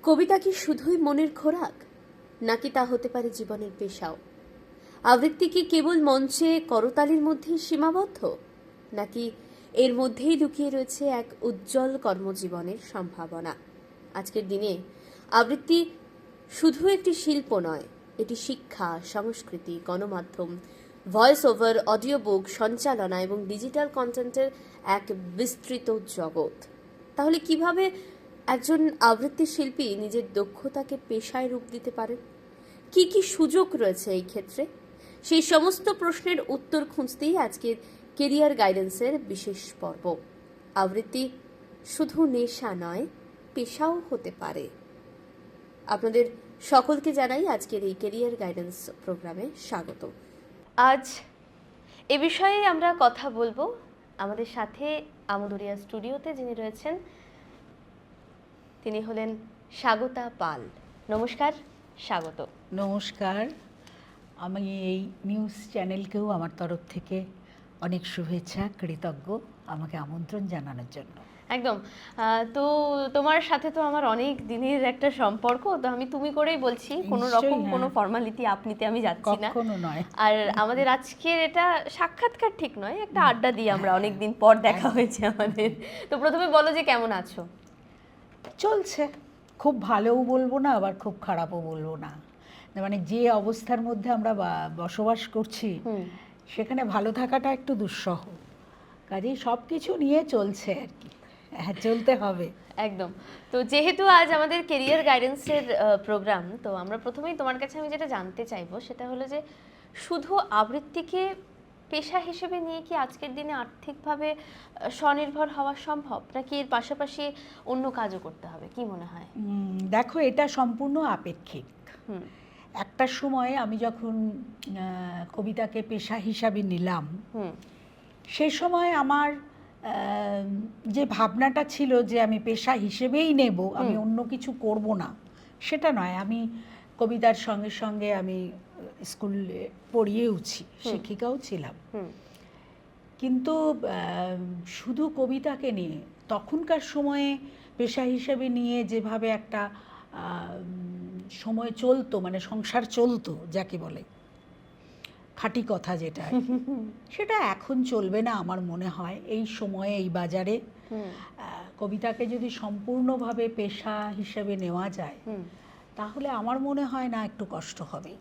কবিতা কি শুধুই মনের খোরাক, নাকি তা হতে পারে জীবনের পেশাও? আবৃত্তি কি কেবল মঞ্চে করতালির মধ্যেই সীমাবদ্ধ, নাকি এর মধ্যেই লুকিয়ে রয়েছে এক উজ্জ্বল কর্মজীবনের সম্ভাবনা? আজকের দিনে আবৃত্তি শুধু একটি শিল্প নয়, এটি শিক্ষা, সংস্কৃতি, গণমাধ্যম, ভয়েস ওভার, অডিও বুক, সঞ্চালনা এবং ডিজিটাল কন্টেন্টের এক বিস্তৃত জগৎ। তাহলে কিভাবে একজন আবৃত্তি শিল্পী নিজের দক্ষতাকে পেশায় রূপ দিতে পারেন? কি কি সুযোগ রয়েছে এই ক্ষেত্রে? সেই সমস্ত প্রশ্নের উত্তর খুঁজতেই আজকের কেরিয়ার গাইডেন্সের বিশেষ পর্ব। আবৃত্তি শুধু নেশা নয়, পেশাও হতে পারে। আপনাদের সকলকে জানাই আজকের এই কেরিয়ার গাইডেন্স প্রোগ্রামে স্বাগত। আজ এ বিষয়ে আমরা কথা বলবো। আমাদের সাথে আমদুরিয়া স্টুডিওতে যিনি রয়েছেন তিনি হলেন স্বাগতা পাল। নমস্কার, স্বাগত। নমস্কার। আমি এই নিউজ চ্যানেলকেও আমার তরফ থেকে অনেক শুভেচ্ছা, কৃতজ্ঞ আমাকে আমন্ত্রণ জানানোর জন্য। একদম। তো তোমার সাথে তো আমার অনেক দিনের একটা সম্পর্ক, তো আমি তুমি করেই বলছি, কোনো রকম কোনো ফর্মালিটি আপনিতে আমি যাচ্ছি না, কখনো নয়। আর আমাদের আজকের এটা সাক্ষাৎকার ঠিক নয়, একটা আড্ডা দিয়ে আমরা অনেকদিন পর দেখা হয়েছে আমাদের। তো প্রথমে বলো যে কেমন আছো? চলছে, খুব ভালোও বলবো না, আবার খুব খারাপও বলবো না। মানে যে অবস্থার মধ্যে আমরা বসবাস করছি সেখানে ভালো থাকাটা একটু দুঃসহ, কাজেই সব কিছু নিয়ে চলছে আর কি। হ্যাঁ, চলতে হবে একদম। তো যেহেতু আজ আমাদের কেরিয়ার গাইডেন্সের প্রোগ্রাম, তো আমরা প্রথমেই তোমার কাছে আমি যেটা জানতে চাইবো সেটা হলো যে শুধু আবৃত্তিকে পেশা হিসেবে নিয়ে কি আজকের দিনে আর্থিকভাবে স্বনির্ভর হওয়া সম্ভব, নাকি এর পাশাপাশি অন্য কাজও করতে হবে? কি মনে হয়? দেখো, এটা সম্পূর্ণ আপেক্ষিক। একটা সময় আমি যখন কবিতাকে পেশা হিসাবে নিলাম, সেই সময় আমার যে ভাবনাটা ছিল যে আমি পেশা হিসেবেই নেব, আমি অন্য কিছু করব না, সেটা নয়। আমি কবিতার সঙ্গে সঙ্গে আমি স্কুলে পড়িয়েওছি, শিক্ষিকাও ছিলাম। কিন্তু শুধু কবিতাকে নিয়ে তখনকার সময়ে পেশা হিসেবে নিয়ে যেভাবে একটা সময় চলতো, মানে সংসার চলতো যাকে বলে, খাঁটি কথা যেটা, সেটা এখন চলবে না আমার মনে হয়। এই সময়ে, এই বাজারে কবিতাকে যদি সম্পূর্ণভাবে পেশা হিসেবে নেওয়া যায়, তাহলে আমার মনে হয় না, একটু কষ্ট হবে।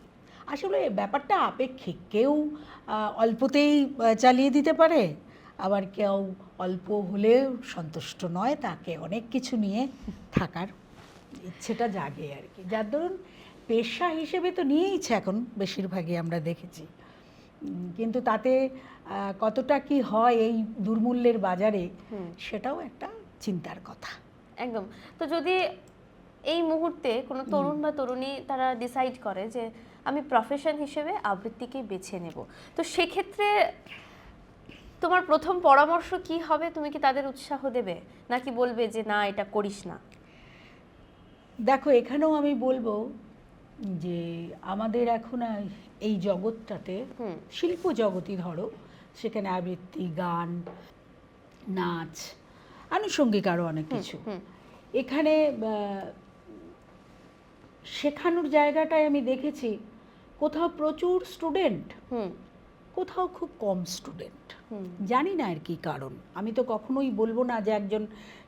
আসলে ব্যাপারটা আপেক্ষিক। কেউ অল্পতেই চালিয়ে দিতে পারে, আবার কেউ অল্প হলেও সন্তুষ্ট নয়, তাকে অনেক কিছু নিয়ে থাকার ইচ্ছেটা জাগে আর কি। যার দরুন পেশা হিসেবে তো নিয়েইছে এখন বেশিরভাগই, আমরা দেখেছি। কিন্তু তাতে কতটা কি হয় এই দুর্মূল্যের বাজারে, সেটাও একটা চিন্তার কথা। একদম। তো যদি এই মুহূর্তে কোনো তরুণ বা তরুণী তারা ডিসাইড করে যে আমি প্রফেশন হিসেবে আবৃত্তিকে বেছে নেব, তো সেক্ষেত্রে তোমার প্রথম পরামর্শ কি হবে? তুমি কি তাদের উৎসাহ দেবে, নাকি বলবে যে না, এটা করিস না? দেখো, এখানেও আমি বলবো যে আমাদের এখন এই জগৎটাতে, শিল্প জগতই ধরো, সেখানে আবৃত্তি, গান, নাচ, আনুষঙ্গিক আরও অনেক কিছু, এখানে শেখানোর জায়গাটায় আমি দেখেছি কোথাও প্রচুর স্টুডেন্ট, কোথাও খুব কম স্টুডেন্ট। জানি না আর কি কারণ। আমি তো কখনোই বলবো না যে একজন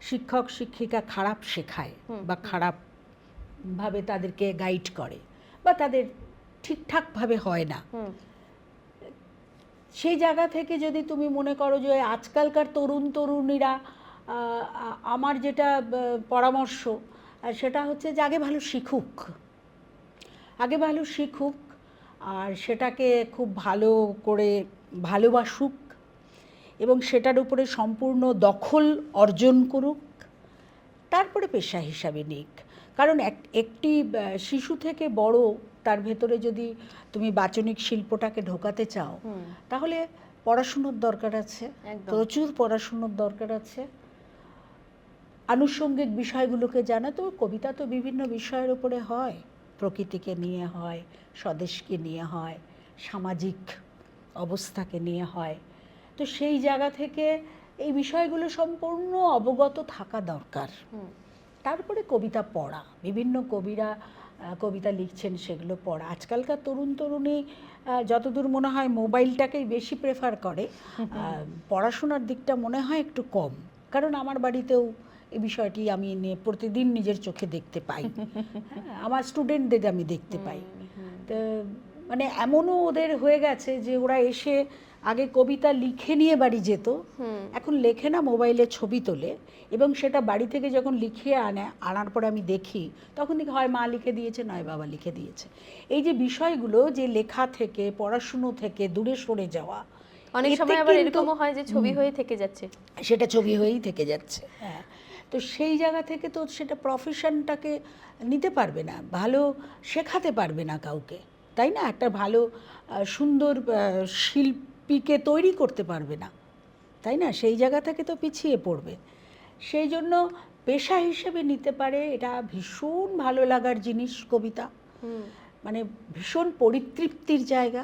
শিক্ষক শিক্ষিকা খারাপ শেখায় বা খারাপভাবে তাদেরকে গাইড করে বা তাদের ঠিকঠাকভাবে হয় না। সেই জায়গা থেকে যদি তুমি মনে করো যে আজকালকার তরুণ তরুণীরা, আমার যেটা পরামর্শ সেটা হচ্ছে যে আগে ভালো শিখুক, আর সেটাকে খুব ভালো করে ভালোবাসুক এবং সেটার উপরে সম্পূর্ণ দখল অর্জন করুক, তারপরে পেশা হিসাবে নিক। কারণ একটি শিশু থেকে বড়, তার ভেতরে যদি তুমি বাচনিক শিল্পটাকে ঢোকাতে চাও, তাহলে পড়াশুনোর দরকার আছে, প্রচুর পড়াশুনোর দরকার আছে, আনুষঙ্গিক বিষয়গুলোকে জানা। তো কবিতা তো বিভিন্ন বিষয়ের উপরে হয়, প্রকৃতিকে নিয়ে হয়, স্বদেশকে নিয়ে হয়, সামাজিক অবস্থাকে নিয়ে হয়। তো সেই জায়গা থেকে এই বিষয়গুলো সম্পূর্ণ অবগত থাকা দরকার। তারপরে কবিতা পড়া, বিভিন্ন কবিরা কবিতা লিখছেন সেগুলো পড়া। আজকালকার তরুণ তরুণী যতদূর মনে হয় মোবাইলটাকেই বেশি প্রেফার করে, পড়াশোনার দিকটা মনে হয় একটু কম। কারণ আমার বাড়িতেও এই বিষয়টি আমি প্রতিদিন নিজের চোখে দেখতে পাই। হ্যাঁ, আমার স্টুডেন্টদের আমি দেখতে পাই। তো মানে এমনও ওদের হয়ে গেছে যে ওরা এসে আগে কবিতা লিখে নিয়ে বাড়ি যেত, এখন লেখে না, মোবাইলে ছবি তোলে এবং সেটা বাড়ি থেকে যখন লিখে আনার পরে আমি দেখি, তখন দেখি হয় মা লিখে দিয়েছে, নয় বাবা লিখে দিয়েছে। এই যে বিষয়গুলো, যে লেখা থেকে পড়াশুনো থেকে দূরে সরে যাওয়া, অনেক এতে সময় আবার কিন্তু এরকমও হয় যে ছবি হয়ে থেকে যাচ্ছে। সেটা ছবি হয়েই থেকে যাচ্ছে। হ্যাঁ, তো সেই জায়গা থেকে তো সেটা প্রফেশনটাকে নিতে পারবে না, ভালো শেখাতে পারবে না কাউকে, তাই না? একটা ভালো সুন্দর শিল্পীকে তৈরি করতে পারবে না, তাই না? সেই জায়গা থেকে তো পিছিয়ে পড়বে। সেই জন্য পেশা হিসেবে নিতে পারে, এটা ভীষণ ভালো লাগার জিনিস কবিতা, মানে ভীষণ পরিতৃপ্তির জায়গা।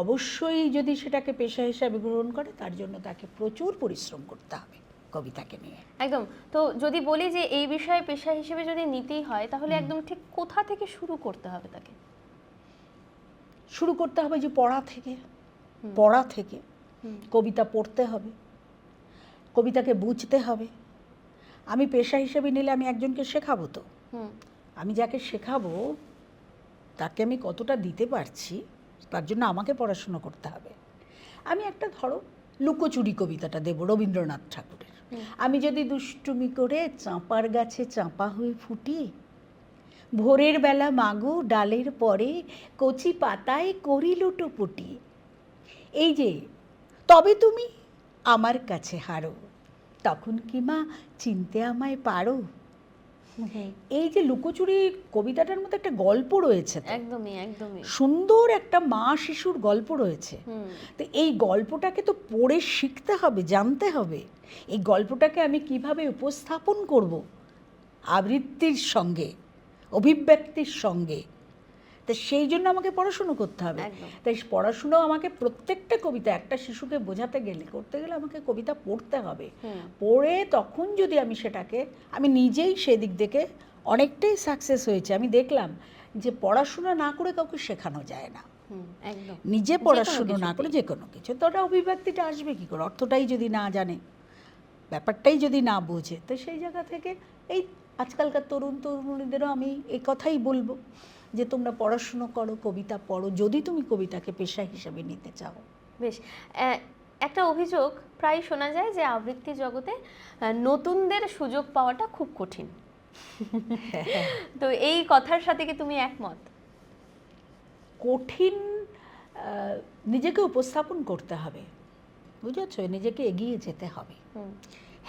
অবশ্যই যদি সেটাকে পেশা হিসাবে গ্রহণ করে, তার জন্য তাকে প্রচুর পরিশ্রম করতে হবে কবিতাকে নিয়ে। একদম। তো যদি বলি যে এই বিষয়ে পেশা হিসেবে যদি নিতেই হয়, তাহলে একদম ঠিক কোথা থেকে শুরু করতে হবে তাকে? শুরু করতে হবে যে পড়া থেকে, পড়া থেকে কবিতা পড়তে হবে, কবিতাকে বুঝতে হবে। আমি পেশা হিসেবে নিলে আমি একজনকে শেখাবো, তো আমি যাকে শেখাবো তাকে আমি কতটা দিতে পারছি, তার জন্য আমাকে পড়াশুনো করতে হবে। আমি একটা ধরো লুকোচুরি কবিতাটা দেব রবীন্দ্রনাথ ঠাকুরের। আমি যদি দুষ্টুমি করে চাঁপার গাছে চাঁপা হয়ে ফুটি, ভোরের বেলা মাগো ডালের পরে কচি পাতায় করি লুটোপুটি, এই যে তবে তুমি আমার কাছে হারো, তখন কি মা চিনতে আমায় পারো। এই যে লুকোচুরি কবিতাটার মধ্যে একটা গল্প রয়েছে, একদমই একদমই সুন্দর একটা মা শিশুর গল্প রয়েছে। তো এই গল্পটাকে তো পড়ে শিখতে হবে, জানতে হবে এই গল্পটাকে আমি কিভাবে উপস্থাপন করব আবৃত্তির সঙ্গে, অভিব্যক্তির সঙ্গে। তো সেই জন্য আমাকে পড়াশুনো করতে হবে। তাই পড়াশুনো আমাকে প্রত্যেকটা কবিতা, একটা শিশুকে বোঝাতে গেলে, করতে গেলে আমাকে কবিতা পড়তে হবে। পড়ে তখন যদি আমি সেটাকে, আমি নিজেই সেদিক থেকে অনেকটাই সাকসেস হয়েছে। আমি দেখলাম যে পড়াশোনা না করে কাউকে শেখানো যায় না, নিজে পড়াশুনো না করে যে কোনো কিছু, তো ওটা অভিব্যক্তিটা আসবে কী করে? অর্থটাই যদি না জানে, ব্যাপারটাই যদি না বোঝে, তো সেই জায়গা থেকে এই আজকালকার তরুণ তরুণীদেরও আমি এই কথাই বলবো যে তোমরা পড়াশুনো করো, কবিতা পড়ো, যদি তুমি কবিতাকে পেশা হিসেবে নিতে চাও। বেশ। একটা অভিযোগ প্রায় শোনা যায় যে আবৃত্তি জগতে নতুনদের সুযোগ পাওয়াটা খুব কঠিন। তো এই কথার সাথে কি তুমি একমত? কঠিন, নিজেকে উপস্থাপন করতে হবে, বুঝেছো, নিজেকে এগিয়ে যেতে হবে।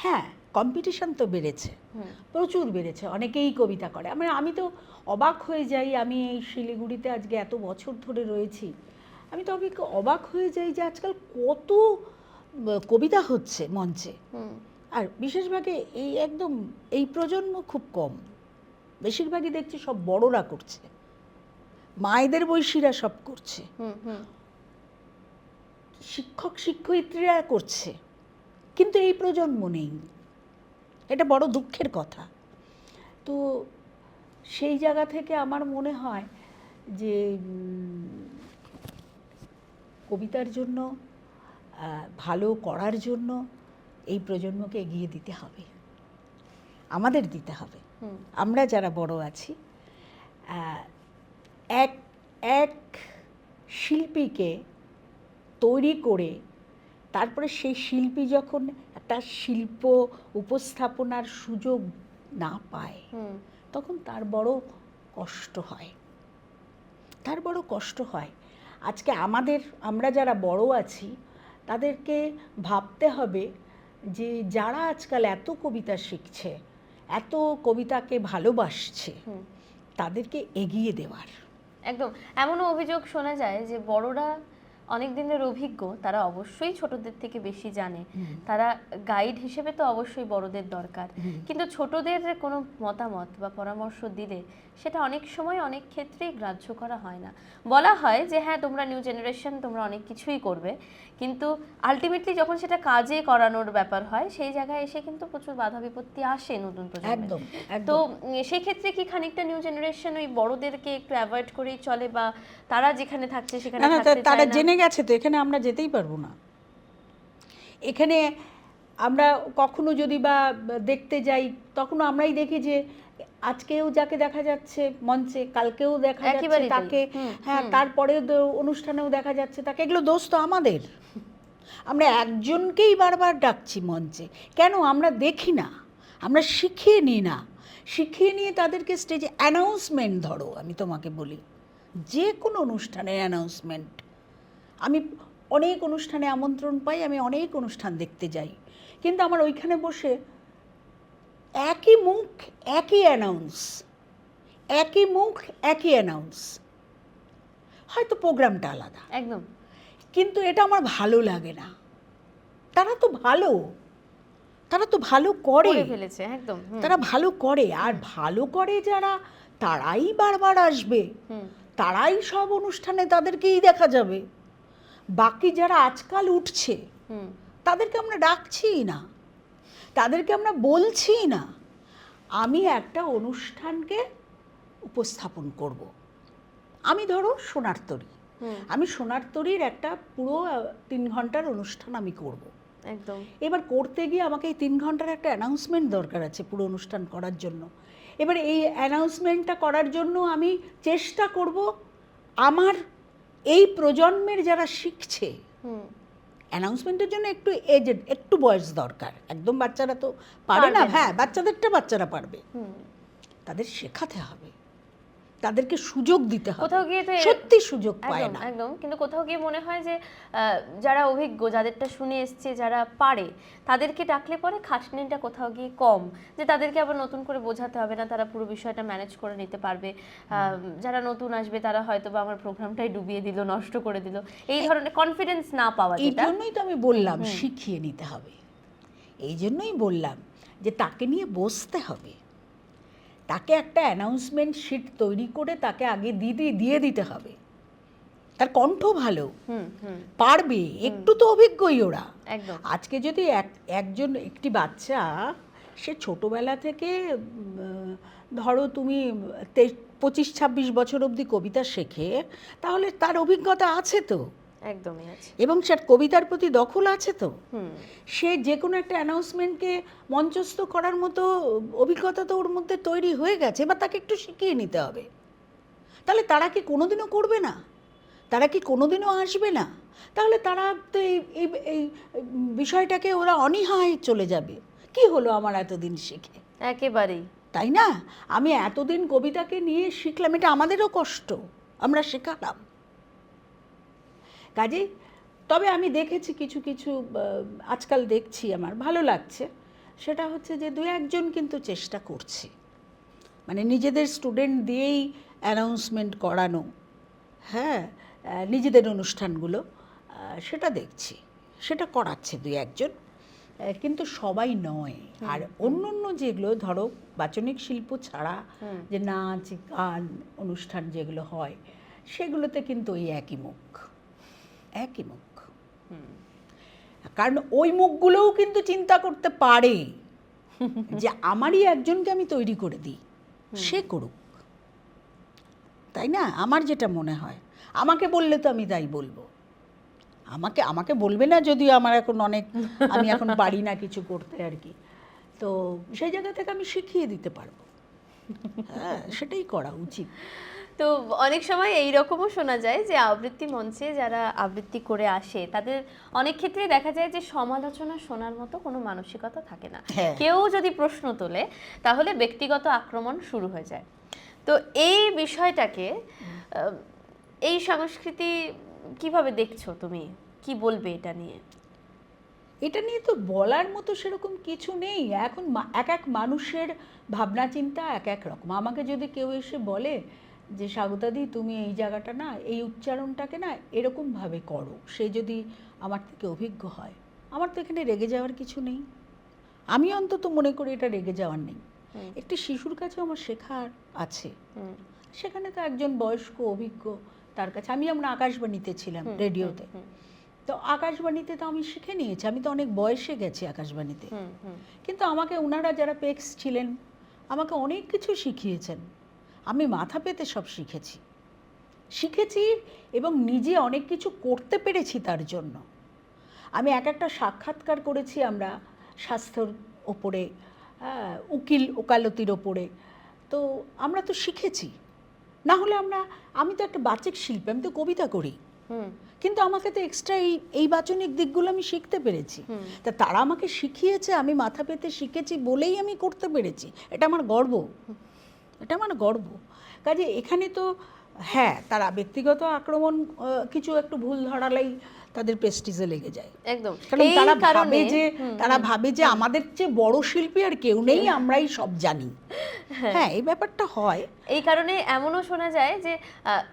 হ্যাঁ, কম্পিটিশন তো বেড়েছে, প্রচুর বেড়েছে, অনেকেই কবিতা করে। আমি তো অবাক হয়ে যাই, আমি এই শিলিগুড়িতে আজকে এত বছর ধরে রয়েছি, আমি তো অবাক হয়ে যাই যে আজকাল কত কবিতা হচ্ছে মঞ্চে। আর বিশেষভাবে এই একদম এই প্রজন্ম খুব কম, বেশিরভাগই দেখছি সব বড়রা করছে, মায়েদের বয়সীরা সব করছে, শিক্ষক শিক্ষয়িত্রীরা করছে, কিন্তু এই প্রজন্ম নেই। এটা বড় দুঃখের কথা। তো সেই জায়গা থেকে আমার মনে হয় যে কবিতার জন্য, ভালো করার জন্য এই প্রজন্মকে এগিয়ে দিতে হবে, আমাদের দিতে হবে। আমরা যারা বড় আছি, এক এক শিল্পীকে তৈরি করে তারপরে সেই শিল্পী যখন একটা শিল্প উপস্থাপনার সুযোগ না পায়, তখন তার বড় কষ্ট হয়, তার বড় কষ্ট হয়। আজকে আমরা যারা বড় আছি, তাদেরকে ভাবতে হবে যে যারা আজকাল এত কবিতা শিখছে, এত কবিতাকে ভালোবাসছে, তাদেরকে এগিয়ে দেওয়ার। একদম। এমনও অভিযোগ শোনা যায় যে বড়রা অনেক দিনের অভিজ্ঞ তারা অবশ্যই ছোটদের থেকে বেশি জানে, তারা গাইড হিসেবে তো অবশ্যই বড়দের দরকার, কিন্তু ছোটদের কোনো মতামত বা পরামর্শ দিলে সেটা অনেক সময় অনেক ক্ষেত্রেই গ্রাহ্য করা হয় না। বলা হয় যে হ্যাঁ তোমরা নিউ জেনারেশন, তোমরা অনেক কিছুই করবে, কিন্তু আলটিমেটলি যখন সেটা কাজে করানোর ব্যাপার হয় সেই জায়গায় এসে কিন্তু প্রচুর বাধা বিপত্তি আসে নতুন প্রজন্মের। একদম তো একদম। সেই ক্ষেত্রে কি খানিকটা নিউ জেনারেশন ওই বড়দেরকে একটু অ্যাভয়েড করেই চলে, বা তারা যেখানে থাকছে সেখানে না না, থাকতে তারা চায় না? জেনে গেছে তো, এখানে আমরা যেতেই পারবো না। এখানে আমরা কখনো যদি বা দেখতে যাই, তখনও আমরাই দেখি যে আজকেও যাকে দেখা যাচ্ছে মঞ্চে, কালকেও দেখা যাচ্ছে একেবারেই তাই। তাকে, হ্যাঁ তারপরে অনুষ্ঠানেও দেখা যাচ্ছে তাকে। এগুলো দোষ তো আমাদের। আমরা একজনকেই বারবার ডাকছি মঞ্চে, কেন আমরা দেখি না, আমরা শিখিয়ে নিই না। শিখিয়ে নিয়ে তাদেরকে স্টেজে অ্যানাউন্সমেন্ট, ধরো আমি তোমাকে বলি, যে কোনো অনুষ্ঠানের অ্যানাউন্সমেন্ট, আমি অনেক অনুষ্ঠানে আমন্ত্রণ পাই, আমি অনেক অনুষ্ঠান দেখতে যাই, কিন্তু আমার ওইখানে বসে একই মুখ একই অ্যানাউন্স, একই মুখ একই অ্যানাউন্স, হয়তো প্রোগ্রামটা আলাদা, একদম। কিন্তু এটা আমার ভালো লাগে না। তারা তো ভালো, তারা তো ভালো করে ফেলেছে একদম। তারা ভালো করে, আর ভালো করে যারা তারাই বারবার আসবে, তারাই সব অনুষ্ঠানে তাদেরকেই দেখা যাবে। বাকি যারা আজকাল উঠছে তাদেরকে আমরা ডাকছিই না, তাদেরকে আমরা বলছি না। আমি একটা অনুষ্ঠানকে উপস্থাপন করব, আমি ধরো সোনার তরী, আমি সোনার তরীর একটা পুরো 3 ঘন্টার অনুষ্ঠান আমি করব। একদম। এবার করতে গিয়ে আমাকে এই 3 ঘন্টার একটা অ্যানাউন্সমেন্ট দরকার আছে পুরো অনুষ্ঠান করার জন্য। এবার এই অ্যানাউন্সমেন্টটা করার জন্য আমি চেষ্টা করব আমার এই প্রজন্মের যারা শিখছে, অ্যানাউন্সমেন্টের জন্য একটু এজেড, একটু বয়স দরকার, একদম বাচ্চারা তো পারে না। হ্যাঁ, বাচ্চাদেরটা বাচ্চারা পারবে, তাদের শেখাতে হবে, তাদেরকে সুযোগ দিতে হবে। কোথাও গিয়ে তো সত্যি সুযোগ পায় না একদম, কিন্তু কোথাও গিয়ে মনে হয় যে যারা অভিজ্ঞ, যাদেরটা শুনে এসছে, যারা পারে, তাদেরকে ডাকলে পরে খাটনিটা কোথাও গিয়ে কম, যে তাদেরকে আবার নতুন করে বোঝাতে হবে না, তারা পুরো বিষয়টা ম্যানেজ করে নিতে পারবে। যারা নতুন আসবে তারা হয়তো বা আমার প্রোগ্রামটাই ডুবিয়ে দিল, নষ্ট করে দিল, এই ধরনের কনফিডেন্স না পাওয়া, এই যেটা জন্যই তো আমি বললাম শিখিয়ে নিতে হবে। এই জন্যই বললাম যে তাকে নিয়ে বসতে হবে, তাকে একটা অ্যানাউন্সমেন্ট শিট তৈরি করে তাকে আগে দিয়ে দিতে হবে। তার কণ্ঠ ভালো, পারবে, একটু তো অভিজ্ঞই ওরা। একদম। আজকে যদি একজন একটি বাচ্চা, সে ছোটবেলা থেকে ধরো তুমি 25-26 বছর অবধি কবিতা শেখে, তাহলে তার অভিজ্ঞতা আছে তো, একদমই আছে, এবং সে কবিতার প্রতি দখল আছে তো, সে যে কোনো একটা অ্যানাউন্সমেন্টকে মঞ্চস্থ করার মতো অভিজ্ঞতা তো ওর মধ্যে তৈরি হয়ে গেছে। এবার তাকে একটু শিখিয়ে নিতে হবে। তাহলে তারা কি কোনোদিনও করবে না? তারা কি কোনোদিনও আসবে না? তাহলে তারা তো এই বিষয়টাকে ওরা অনীহায় চলে যাবে। কি হলো আমার এতদিন শিখে? একেবারেই তাই না? আমি এতদিন কবিতাকে নিয়ে শিখলাম, এটা আমাদেরও কষ্ট, আমরা শেখালাম। কাজেই তবে আমি দেখেছি কিছু কিছু আজকাল দেখছি, আমার ভালো লাগছে, সেটা হচ্ছে যে 2-1 কিন্তু চেষ্টা করছে, মানে নিজেদের স্টুডেন্ট দিয়েই অ্যানাউন্সমেন্ট করানো, হ্যাঁ, নিজেদের অনুষ্ঠানগুলো, সেটা দেখছি, সেটা করাচ্ছে 2-1, কিন্তু সবাই নয়। আর অন্য যেগুলো ধরো বাচনিক শিল্প ছাড়া যে নাচ গান অনুষ্ঠান যেগুলো হয়, সেগুলোতে কিন্তু ওই একই মুখ। কারণ ওই মুখগুলোও কিন্তু চিন্তা করতে পারে যে আমারই একজনকে আমি তৈরি করে দিই, সে করুক, তাই না? আমার যেটা মনে হয়, আমাকে বললে তো আমি তাই বলবো, আমাকে বলবে না, যদিও আমার এখন আমি এখন পারি না কিছু করতে আর কি, তো সেই জায়গা থেকে আমি শিখিয়ে দিতে পারবো। হ্যাঁ, সেটাই করা উচিত। তো অনেক সময় এই রকমও শোনা যায় যে আবৃত্তি মঞ্চে যারা আবৃত্তি করে আসে, তাদের অনেক ক্ষেত্রে দেখা যায় যে সমালোচনা শোনার মতো কোনো মানসিকতা থাকে না। কেউ যদি প্রশ্ন তোলে তাহলে ব্যক্তিগত আক্রমণ শুরু হয়ে যায়। তো এই বিষয়টাকে, এই সংস্কৃতি কিভাবে দেখছো তুমি? কি বলবে এটা নিয়ে? এটা নিয়ে তো বলার মতো সেরকম কিছু নেই। এখন এক মানুষের ভাবনা চিন্তা এক রকম। আমাকে যদি কেউ এসে বলে যে স্বাগতাদি তুমি এই জায়গাটা না, এই উচ্চারণটাকে না এরকমভাবে করো, সে যদি আমার থেকে অভিজ্ঞ হয়, আমার তো এখানে রেগে যাওয়ার কিছু নেই। আমি অন্তত মনে করি এটা রেগে যাওয়ার নেই। একটি শিশুর কাছে আমার শেখার আছে, সেখানে তো একজন বয়স্ক অভিজ্ঞ তার কাছে, আমি যেমন আকাশবাণীতে ছিলাম রেডিওতে, তো আকাশবাণীতে তো আমি শিখে নিয়েছি, আমি তো অনেক বয়সে গেছি আকাশবাণীতে, কিন্তু আমাকে ওনারা যারা পেক্স ছিলেন আমাকে অনেক কিছু শিখিয়েছেন, আমি মাথা পেতে সব শিখেছি এবং নিজে অনেক কিছু করতে পেরেছি। তার জন্য আমি একটা সাক্ষাৎকার করেছি আমরা স্বাস্থ্যর ওপরে, ওকালতির ওপরে, তো আমরা তো শিখেছি। না হলে আমি তো একটা বাচিক শিল্পী, আমি তো কবিতা করি, কিন্তু আমাকে তো এক্সট্রা এই বাচনিক দিকগুলো আমি শিখতে পেরেছি। তা তারা আমাকে শিখিয়েছে, আমি মাথা পেতে শিখেছি বলেই আমি করতে পেরেছি, এটা আমার গর্ব, এটা আমার গর্ব। কাজে এখানে তো হ্যাঁ, তারা ব্যক্তিগত আক্রমণ কিছু একটু ভুল ধরালেই তাদের প্রেস্টিজে লেগে যায়। একদম, কারণ তারা ভাবে যে আমাদের চেয়ে বড় শিল্পী আর কেউ নেই, আমরাই সব জানি। হ্যাঁ, এই ব্যাপারটা হয়। এই কারণে এমনও শোনা যায় যে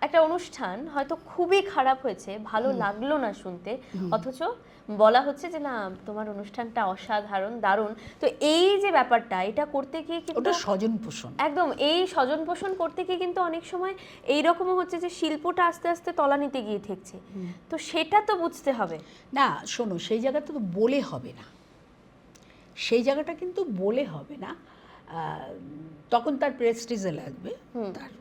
একটা অনুষ্ঠান হয়তো খুবই খারাপ হয়েছে, ভালো লাগলো না শুনতে, অথচ বলা হচ্ছে যে না তোমার অনুষ্ঠানটা অসাধারণ, দারুণ। তো এই যে ব্যাপারটা, এটা করতে গিয়ে কিন্তু ওটা স্বজন পোষণ, একদম এই স্বজন পোষণ করতে গিয়ে কিন্তু অনেক সময় এইরকমও হচ্ছে যে শিল্পটা আস্তে আস্তে তলানিতে গিয়ে ঠেকছে। তো সেটা তো বুঝতে হবে না। শোনো, সেই জায়গাটা তো বলে হবে না, সেই জায়গাটা কিন্তু বলে হবে না। তখন তার প্রেস্টিজে লাগবে, তার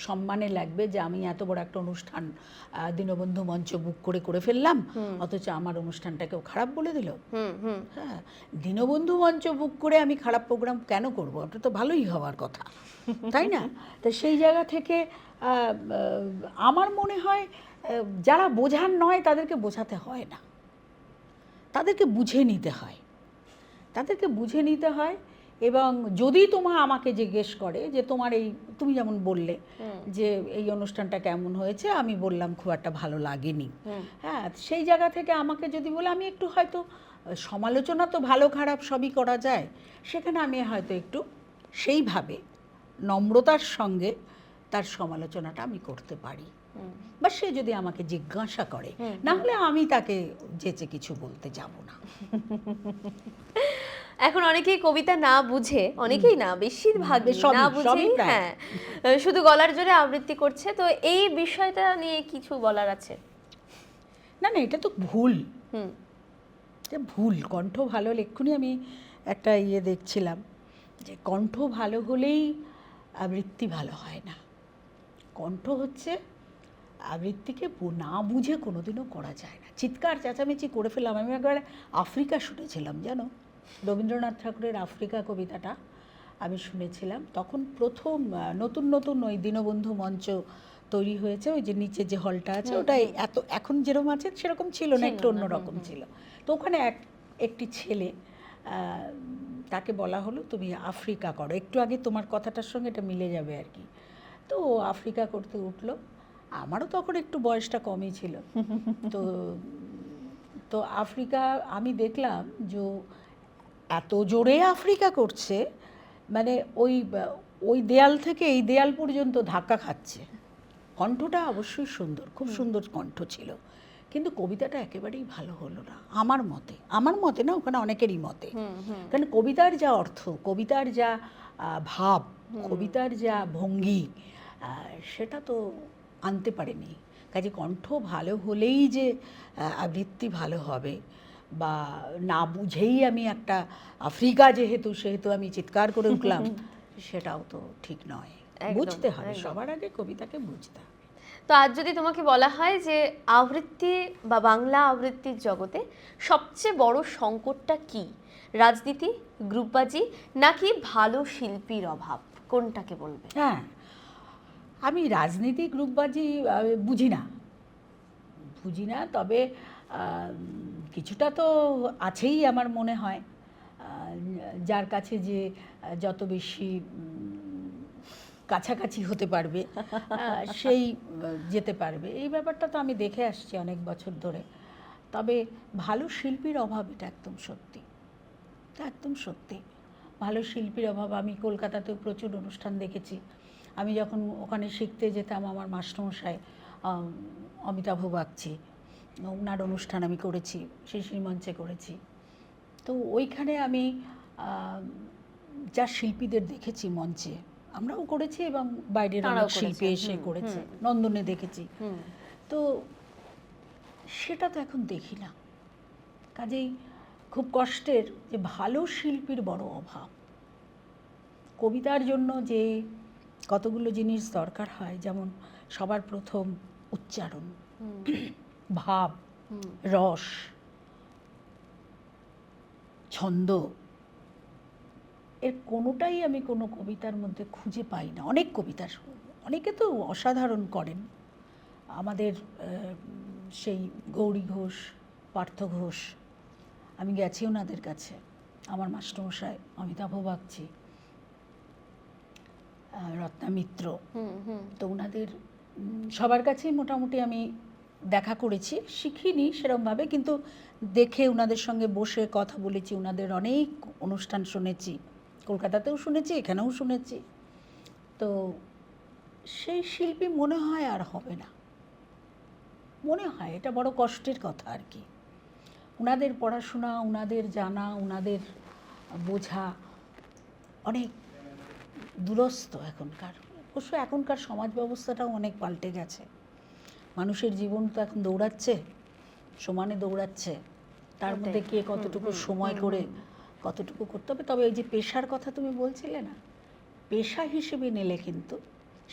সম্মানে লাগবে যে আমি এত বড় একটা অনুষ্ঠান দীনবন্ধু মঞ্চ বুক করে ফেললাম, অথচ আমার অনুষ্ঠানটাকেও খারাপ বলে দিল। হ্যাঁ, দীনবন্ধু মঞ্চ বুক করে আমি খারাপ প্রোগ্রাম কেন করব? ওটা তো ভালোই হওয়ার কথা, তাই না? তো সেই জায়গা থেকে আমার মনে হয় যারা বোঝার নয় তাদেরকে বোঝাতে হয় না, তাদেরকে বুঝে নিতে হয়, তাদেরকে বুঝে নিতে হয়। এবং যদি আমাকে জিজ্ঞেস করে যে তোমার তুমি যেমন বললে যে এই অনুষ্ঠানটা কেমন হয়েছে, আমি বললাম খুব একটা ভালো লাগেনি, হ্যাঁ, সেই জায়গা থেকে আমাকে যদি বলে, আমি একটু হয়তো সমালোচনা তো ভালো খারাপ সবই করা যায়, সেখানে আমি হয়তো একটু সেইভাবে নম্রতার সঙ্গে তার সমালোচনাটা আমি করতে পারি, বা সে যদি আমাকে জিজ্ঞাসা করে, না হলে আমি তাকে যেচে কিছু বলতে যাব না। এখন অনেকেই কবিতা না বুঝে, অনেকেই না, বেশিরভাগ না বুঝেই হ্যাঁ শুধু গলার জোরে আবৃত্তি করছে। তো এই বিষয়টা নিয়ে কিছু বলার আছে? না, এটা তো ভুল, এটা ভুল। কণ্ঠ ভালো হলে, এক্ষুনি আমি একটা দেখছিলাম যে কণ্ঠ ভালো হলেই আবৃত্তি ভালো হয় না। কণ্ঠ হচ্ছে আবৃত্তিকে না বুঝে কোনোদিনও করা যায় না। চিৎকার চেঁচামেচি করে ফেললাম। আমি একবার আফ্রিকা শুনেছিলাম, জানো, রবীন্দ্রনাথ ঠাকুরের আফ্রিকা কবিতাটা আমি শুনেছিলাম। তখন প্রথম নতুন ওই দীনবন্ধু মঞ্চ তৈরি হয়েছে, ওই যে নিচে যে হলটা আছে ওটা এখন যেরকম আছে সেরকম ছিল না, একটু অন্যরকম ছিল। তো ওখানে একটি ছেলে, তাকে বলা হলো তুমি আফ্রিকা করো, একটু আগে তোমার কথাটার সঙ্গে এটা মিলে যাবে আর কি। তো আফ্রিকা করতে উঠলো, আমারও তখন একটু বয়সটা কমই ছিল। তো আফ্রিকা আমি দেখলাম যে এত জোরে আফ্রিকা করছে, মানে ওই দেয়াল থেকে এই দেয়াল পর্যন্ত ধাক্কা খাচ্ছে। কণ্ঠটা অবশ্যই সুন্দর, খুব সুন্দর কণ্ঠ ছিল, কিন্তু কবিতাটা একেবারেই ভালো হলো না আমার মতে না, ওখানে অনেকেরই মতে। কারণ কবিতার যা অর্থ, কবিতার যা ভাব, কবিতার যা ভঙ্গি, সেটা তো আনতে পারেনি। কাজে কণ্ঠ ভালো হলেই যে আবৃত্তি ভালো হবে, বা না বুঝেই আমি একটা আফ্রিকা সেহেতু আমি চিৎকার করে উঠলাম, সেটাও তো ঠিক নয়। বুঝতে হবে, সবার আগে কবিতাকে বুঝতে হবে। তো আজ যদি তোমাকে বলা হয় যে আবৃত্তি বা বাংলা আবৃত্তির জগতে সবচেয়ে বড় সংকটটা কি, রাজনীতি, গ্রুপবাজি, নাকি ভালো শিল্পীর অভাব, কোনটাকে বলবে? হ্যাঁ, আমি রাজনীতি গ্রুপবাজি বুঝি না, তবে কিছুটা তো আছেই আমার মনে হয়। যার কাছে যে যত বেশি কাছাকাছি হতে পারবে সেই যেতে পারবে, এই ব্যাপারটা তো আমি দেখে আসছি অনেক বছর ধরে। তবে ভালো শিল্পীর অভাব, এটা একদম সত্যি, ভালো শিল্পীর অভাব। আমি কলকাতাতেও প্রচুর অনুষ্ঠান দেখেছি, আমি যখন ওখানে শিখতে যেতাম, আমার মাস্টারমশাই অমিতাভ বাগচি, ওনার অনুষ্ঠান আমি করেছি, শিশির মঞ্চে করেছি। তো ওইখানে আমি যা শিল্পীদের দেখেছি মঞ্চে, আমরাও করেছি এবং বাইরের অনেক শিল্পী এসে করেছে, নন্দনে দেখেছি। তো সেটা তো এখন দেখি না। কাজেই খুব কষ্টের যে ভালো শিল্পীর বড় অভাব। কবিতার জন্য যে কতগুলো জিনিস দরকার হয়, যেমন সবার প্রথম উচ্চারণ, ভাব, রস, ছন্দ, এর কোনোটাই আমি কোনো কবিতার মধ্যে খুঁজে পাই না। অনেক কবিতার, অনেকে তো অসাধারণ করেন, আমাদের সেই গৌরী ঘোষ, পার্থ ঘোষ, আমি গেছি ওনাদের কাছে, আমার মাস্টারমশাই অমিতাভ বাগচি, রত্না মিত্র, তো ওনাদের সবার কাছেই মোটামুটি আমি দেখা করেছি, শিখিনি সেরকমভাবে, কিন্তু দেখে ওনাদের সঙ্গে বসে কথা বলেছি, ওনাদের অনেক অনুষ্ঠান শুনেছি, কলকাতাতেও শুনেছি, এখানেও শুনেছি। তো সেই শিল্পী মনে হয় আর হবে না, মনে হয় এটা বড় কষ্টের কথা আর কি। ওনাদের পড়াশোনা, ওনাদের জানা, ওনাদের বোঝা অনেক দুরস্ত এখনকার। অবশ্য এখনকার সমাজ ব্যবস্থাটাও অনেক পাল্টে গেছে, মানুষের জীবন তো এখন দৌড়াচ্ছে, সমানে দৌড়াচ্ছে, তার মধ্যে কে কতটুকু সময় করে কতটুকু করতে হবে। তবে এই যে পেশার কথা তুমি বলছিলে না, পেশা হিসেবে নিলে কিন্তু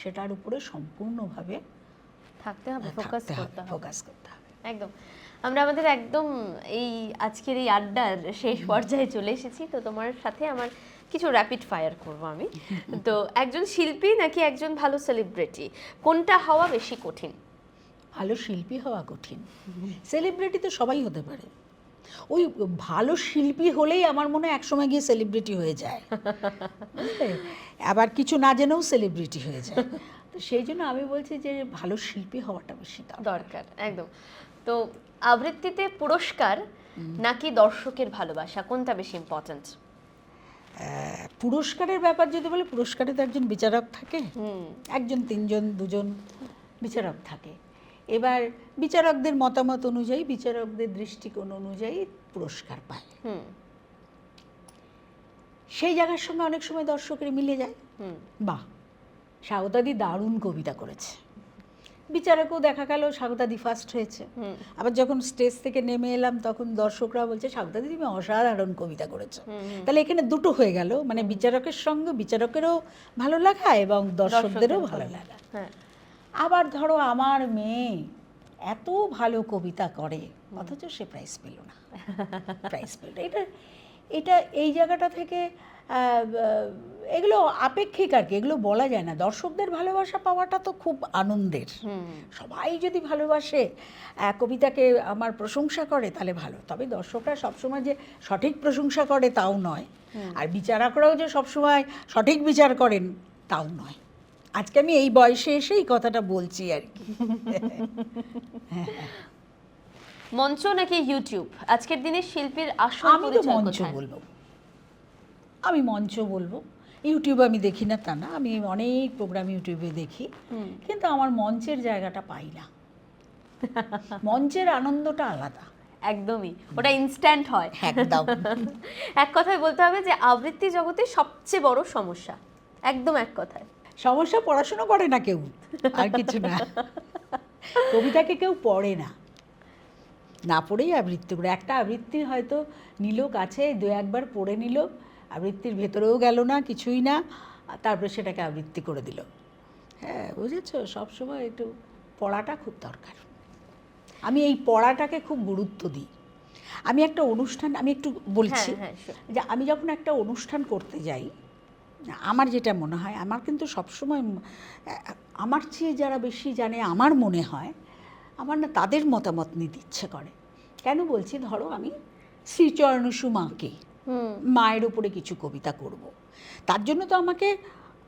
সেটার উপরে সম্পূর্ণভাবে থাকতে হবে, ফোকাস করতে হবে। একদম। আমরা আমাদের একদম এই আজকের এই আড্ডার শেষ পর্যায়ে চলে এসেছি। তো তোমার সাথে আমার কিছু র্যাপিড ফায়ার করব আমি। তো একজন শিল্পী নাকি একজন ভালো সেলিব্রিটি, কোনটা হওয়া বেশি কঠিন? ভালো শিল্পী হওয়া কঠিন, সেলিব্রিটি তো সবাই হতে পারে। ওই ভালো শিল্পী হলেই আমার মনে হয় একসময় গিয়ে সেলিব্রিটি হয়ে যায়, আবার কিছু না জেনেও সেলিব্রিটি হয়ে যায়। তো সেই জন্য আমি বলছি যে ভালো শিল্পী হওয়াটা বেশি দরকার। একদম। তো আবৃত্তিতে পুরস্কার নাকি দর্শকের ভালোবাসা, কোনটা বেশি ইম্পর্ট্যান্ট? পুরস্কারের ব্যাপার যদি বলে, পুরস্কারে তো একজন বিচারক থাকে, একজন, তিনজন, দুজন বিচারক থাকে। এবার বিচারকদের মতামত অনুযায়ী, বিচারকদের দৃষ্টিকোণ অনুযায়ী পুরস্কার পায়। সেই জায়গার সঙ্গে অনেক সময় দর্শকের মিলে যায়, বাহ স্বাগতাদি দারুণ কবিতা করেছে, বিচারকও দেখা গেল স্বাগতাদি ফার্স্ট হয়েছে। আবার যখন স্টেজ থেকে নেমে এলাম তখন দর্শকরা বলছে স্বাগতাদি তুমি অসাধারণ কবিতা করেছো। তাহলে এখানে দুটো হয়ে গেল, মানে বিচারকের সঙ্গে বিচারকেরও ভালো লাগা এবং দর্শকদেরও ভালো লাগা। আবার ধরো আমার মেয়ে এত ভালো কবিতা করে, অথচ সে প্রাইজ পেল না, প্রাইজ পেল না। এটা এই জায়গাটা থেকে এগুলো আপেক্ষিক আর কি, এগুলো বলা যায় না। দর্শকদের ভালোবাসা পাওয়াটা তো খুব আনন্দের, সবাই যদি ভালোবাসে, কবিতাকে আমার প্রশংসা করে তাহলে ভালো। তবে দর্শকরা সবসময় যে সঠিক প্রশংসা করে তাও নয়, আর বিচারকরাও যে সবসময় সঠিক বিচার করেন তাও নয়। আজকে আমি এই বয়সে এসে এই কথাটা বলছি আর কি। মঞ্চ নাকি ইউটিউব, আজকের দিনে শিল্পীর আসল আমি তো মঞ্চ বলবো, আমি মঞ্চ বলবো। ইউটিউব আমি দেখি না তা না, আমি অনেক প্রোগ্রাম ইউটিউবে দেখি, কিন্তু আমার মঞ্চের জায়গাটা পাই না। মঞ্চের আনন্দটা আলাদা, একদমই, ওটা ইনস্ট্যান্ট হয় একদম। এক কথায় বলতে হবে যে আবৃত্তি জগতে সবচেয়ে বড় সমস্যা, একদম এক কথায় সমস্যা, পড়াশোনা করে না কেউ, আর কিছু না। কবিতাকে কেউ পড়ে না, না পড়েই আবৃত্তি করে। একটা আবৃত্তি হয়তো নিল কাছে, দু একবার পড়ে নিল, আবৃত্তির ভেতরেও গেল না, কিছুই না, তারপরে সেটাকে আবৃত্তি করে দিল। হ্যাঁ, বুঝেছো, সবসময় একটু পড়াটা খুব দরকার। আমি এই পড়াটাকে খুব গুরুত্ব দিই। আমি একটা অনুষ্ঠান, আমি একটু বলছি যে আমি যখন একটা অনুষ্ঠান করতে যাই, আমার যেটা মনে হয়, আমার কিন্তু সবসময় আমার চেয়ে যারা বেশি জানে আমার মনে হয়, আমার না তাদের মতামত নিতে ইচ্ছে করে। কেন বলছি, ধরো আমি শ্রীচরণসু মাকে, মায়ের উপরে কিছু কবিতা করব, তার জন্য তো আমাকে,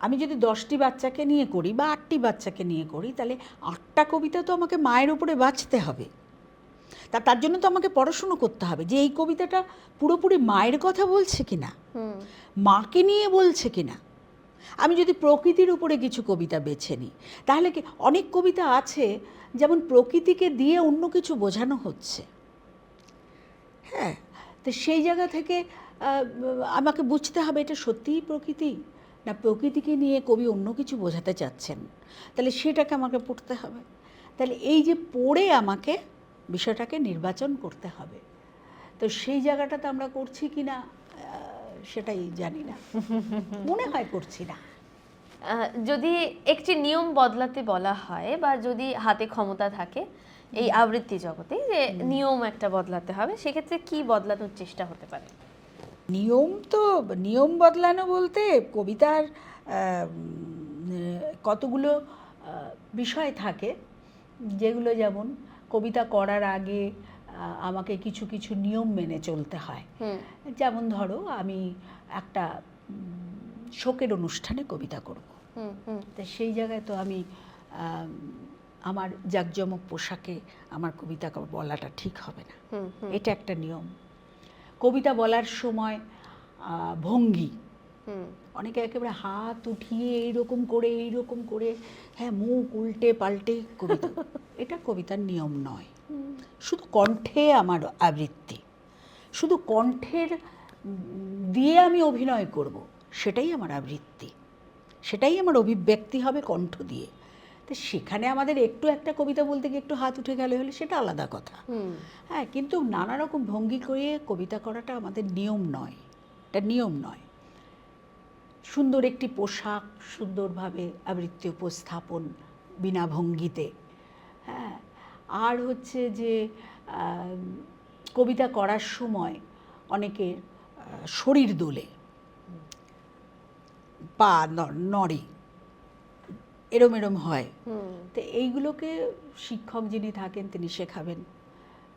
আমি যদি 10টি বাচ্চাকে নিয়ে করি বা 8টি বাচ্চাকে নিয়ে করি, তাহলে 8টা কবিতা তো আমাকে মায়ের উপরে বাঁচতে হবে। তার জন্য তো আমাকে পড়াশুনো করতে হবে যে এই কবিতাটা পুরোপুরি মায়ের কথা বলছে কিনা, মাকে নিয়ে বলছে কিনা। আমি যদি প্রকৃতির উপরে কিছু কবিতা বেছে নিই, তাহলে কি অনেক কবিতা আছে যেমন প্রকৃতিকে দিয়ে অন্য কিছু বোঝানো হচ্ছে। হ্যাঁ, তো সেই জায়গা থেকে আমাকে বুঝতে হবে এটা সত্যিই প্রকৃতি, না প্রকৃতিকে নিয়ে কবি অন্য কিছু বোঝাতে চাচ্ছেন, তাহলে সেটাকে আমাকে পড়তে হবে। তাহলে এই যে পড়ে আমাকে বিষয়টাকে নির্বাচন করতে হবে, তো সেই জায়গাটাতে আমরা করছি কি না সেটাই জানি না, মনে হয় করছি না। যদি একটি নিয়ম বদলাতে বলা হয় বা যদি হাতে ক্ষমতা থাকে এই আবৃত্তি জগতে যে নিয়ম একটা বদলাতে হবে, সেক্ষেত্রে কি বদলানোর চেষ্টা হতে পারে? নিয়ম বদলানো বলতে কবিতার কতগুলো বিষয় থাকে, যেগুলো যেমন কবিতা করার আগে আমাকে কিছু কিছু নিয়ম মেনে চলতে হয়। যেমন ধরো আমি একটা শোকের অনুষ্ঠানে কবিতা করব, তো সেই জায়গায় তো আমি আমার জাঁকজমক পোশাকে আমার কবিতা বলাটা ঠিক হবে না, এটা একটা নিয়ম। কবিতা বলার সময় ভঙ্গি, অনেকে একেবারে হাত উঠিয়ে এইরকম করে হ্যাঁ মুখ উল্টে পাল্টে কবিতা, এটা কবিতার নিয়ম নয়। শুধু কণ্ঠে আমার আবৃত্তি, শুধু কণ্ঠের দিয়ে আমি অভিনয় করব, সেটাই আমার আবৃত্তি, সেটাই আমার অভিব্যক্তি হবে কণ্ঠ দিয়ে। তো সেখানে আমাদের একটু একটা কবিতা বলতে গিয়ে একটু হাত উঠে গেলে হলে সেটা আলাদা কথা। হ্যাঁ, কিন্তু নানা রকম ভঙ্গি করে কবিতা করাটা আমাদের নিয়ম নয়, এটা নিয়ম নয়। সুন্দর একটি পোশাক, সুন্দরভাবে আবৃত্তি উপস্থাপন বিনা ভঙ্গিতে। হ্যাঁ, আর হচ্ছে যে কবিতা করার সময় অনেকের শরীর দোলে, পা নড়ে, এরম এরম হয়। তো এইগুলোকে শিক্ষক যিনি থাকেন তিনি শেখাবেন,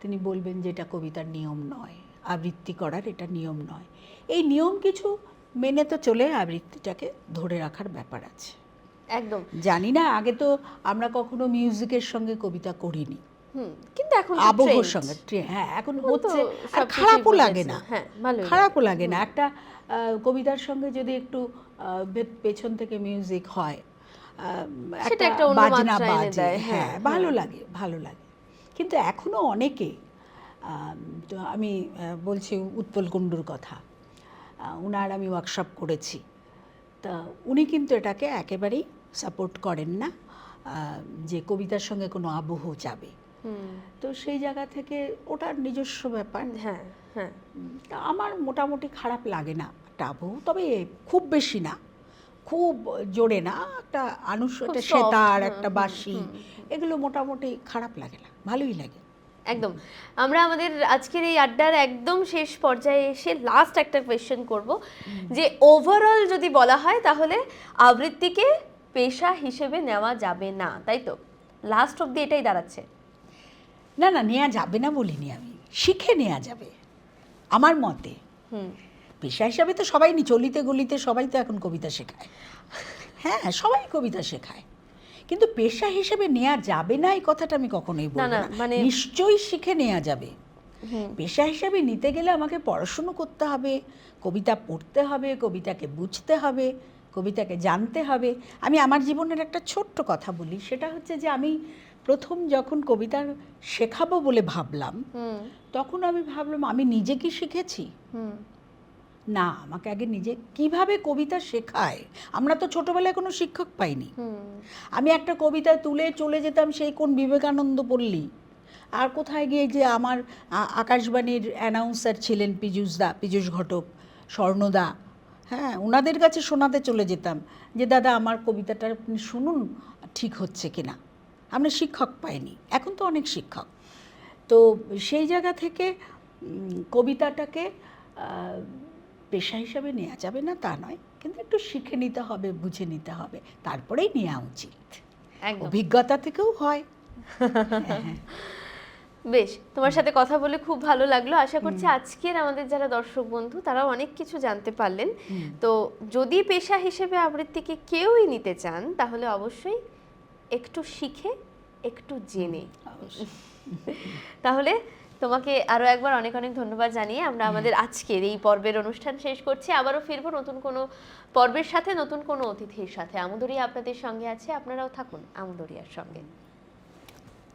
তিনি বলবেন যে এটা কবিতার নিয়ম নয়, আবৃত্তি করার এটা নিয়ম নয়। এই নিয়ম কিছু মেনে তো চলে আবৃত্তিটাকে ধরে রাখার ব্যাপার আছে। একদম। জানি না, আগে তো আমরা কখনো মিউজিকের সঙ্গে কবিতা করিনি, কিন্তু এখন আবহর সঙ্গে। হ্যাঁ, এখন হচ্ছে, খারাপও লাগে না, খারাপও লাগে না। একটা কবিতার সঙ্গে যদি একটু পেছন থেকে মিউজিক হয়, একটা বাজনা বাজে, হ্যাঁ ভালো লাগে, ভালো লাগে। কিন্তু এখনো অনেকে, তো আমি বলছি উৎপল কুণ্ডুর কথা, উনার আমি ওয়ার্কশপ করেছি, তা উনি কিন্তু এটাকে একেবারেই সাপোর্ট করেন না যে কবিতার সঙ্গে কোনো আবহ যাবে। তো সেই জায়গা থেকে ওটার নিজস্ব ব্যাপার। হ্যাঁ হ্যাঁ, তা আমার মোটামুটি খারাপ লাগে না একটা আবহ, তবে খুব বেশি না, খুব জোরে না, একটা একটা সেতার, একটা বাঁশি, এগুলো মোটামুটি খারাপ লাগে না, ভালোই লাগে। একদম। আমরা আমাদের আজকের এই আড্ডার একদম শেষ পর্যায়ে এসে লাস্ট একটা কোয়েশ্চেন করব, যে ওভারঅল যদি বলা হয় তাহলে আবৃত্তিকে পেশা হিসেবে নেওয়া যাবে না, তাই তো? লাস্ট অবধি এটাই দাঁড়াচ্ছে। না না, নেওয়া যাবে না বলিনি আমি, শিখে নেওয়া যাবে আমার মতে। পেশা হিসাবে তো সবাই চলিতে গলিতে সবাই তো এখন কবিতা শেখায়, হ্যাঁ সবাই কবিতা শেখায়, কিন্তু পেশা হিসেবে নেওয়া যাবে না এই কথাটা আমি কখনোই বলবো না, মানে নিশ্চয়ই শিখে নেওয়া যাবে। পেশা হিসেবে নিতে গেলে আমাকে পড়াশুনো করতে হবে, কবিতা পড়তে হবে, কবিতাকে বুঝতে হবে, কবিতাকে জানতে হবে। আমি আমার জীবনের একটা ছোট্ট কথা বলি, সেটা হচ্ছে যে আমি প্রথম যখন কবিতা শেখাবো বলে ভাবলাম, তখন আমি ভাবলাম আমি নিজে কি শিখেছি? না, আমাকে আগে নিজে কিভাবে কবিতা শেখায়, আমরা তো ছোটবেলায় কোনো শিক্ষক পাইনি। আমি একটা কবিতা তুলে চলে যেতাম সেই কোন বিবেকানন্দ পল্লী, আর কোথায় গিয়ে যে আমার আকাশবাণীর অ্যানাউন্সার ছিলেন পীযূষ ঘটক, স্বর্ণদা, হ্যাঁ ওনাদের কাছে শোনাতে চলে যেতাম যে দাদা আমার কবিতাটা আপনি শুনুন ঠিক হচ্ছে কিনা। আমরা শিক্ষক পাইনি, এখন তো অনেক শিক্ষক। তো সেই জায়গা থেকে কবিতাটাকে পেশা হিসাবে নেওয়া যাবে না তা নয়, কিন্তু একটু শিখে নিতে হবে, বুঝে নিতে হবে, তারপরেই নেওয়া উচিত। অভিজ্ঞতা থেকেও হয়। বেশ, তোমার সাথে কথা বলে খুব ভালো লাগলো। আশা করছি আজকের আমাদের যারা দর্শক বন্ধু তারাও অনেক কিছু জানতে পারলেন। তো যদি পেশা হিসেবে আবৃত্তিকে কেউই নিতে চান তাহলে অবশ্যই একটু শিখে একটু জেনে। তাহলে তোমাকে আরো একবার অনেক অনেক ধন্যবাদ জানিয়ে আমরা আমাদের আজকের এই পর্বের অনুষ্ঠান শেষ করছি। আবারও ফিরবো নতুন কোনো পর্বের সাথে, নতুন কোনো অতিথির সাথে। আমুদরিয়া আপনাদের সঙ্গে আছে, আপনারাও থাকুন আমুদরিয়ার সঙ্গে।